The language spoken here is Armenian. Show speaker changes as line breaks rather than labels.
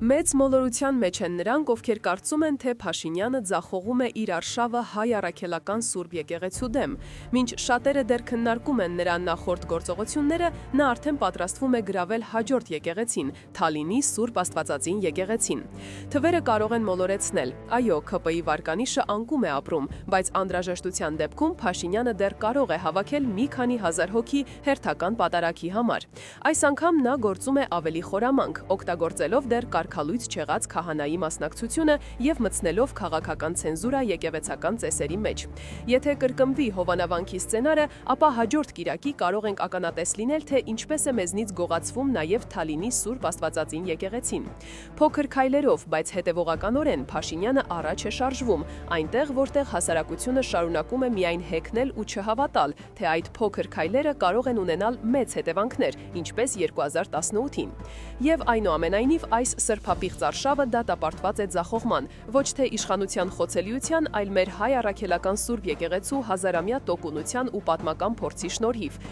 Մեծ մոլորության մեջ են նրանք, ովքեր կարծում են, թե Փաշինյանը ձախողում է իր արշավը հայ առաքելական Սուրբ եկեղեցու դեմ։ Մինչ շատերը դեռ քննարկում են նրա նախորդ գործողությունները, նա արդեն պատրաստվում է գրավել հաջորդ եկեղեցին՝ Թալինի Սուրբ Աստվածածին եկեղեցին։ Թվերը կարող են մոլորեցնել։ Այո, ՔՊ-ի վարկանիշը անկում է ապրում, բայց անհրաժեշտության դեպքում Փաշինյանը դեռ կարող է հավաքել մի քանի հազար հոգի հերթական պատարագի համար։ Այս անգամ նա գործում է ավելի խորամանկ, օգտագործելով դեռ կարգալույծ չեղած քահանայի մասնակցությունը եւ մտցնելով քաղաքական ցենզուրա եկեղեցական ծեսերի մեջ։ Եթե կրկնվի Հովանավանքի սցենարը, ապա հաջորդ կիրակի կարող ենք ականատես լինել, թե ինչպես է մեզնից գողացվում նաեւ Թալինի Սուրբ Աստվածածին եկեղեցին։ Փոքր քայլերով, բայց հետևողականորեն Փաշինյանը առաջ է շարժվում, այնտեղ, որտեղ հասարակությունը շարունակում է միայն հեգնել ու չհավատալ, թե այդ փոքր քայլերը կարող են ունենալ մեծ հետևանքներ, ինչպես 2018-ին։ Եվ այնուամենայնիվ այս սրբապիղծ արշավը դատապարտված է ձախողման, ոչ թե իշխանության խոցելիության, այլ մեր հայ առաքելական Սուրբ եկեղեցու հազարամյա տոկունության ու պատմական փորձի շնորհիվ։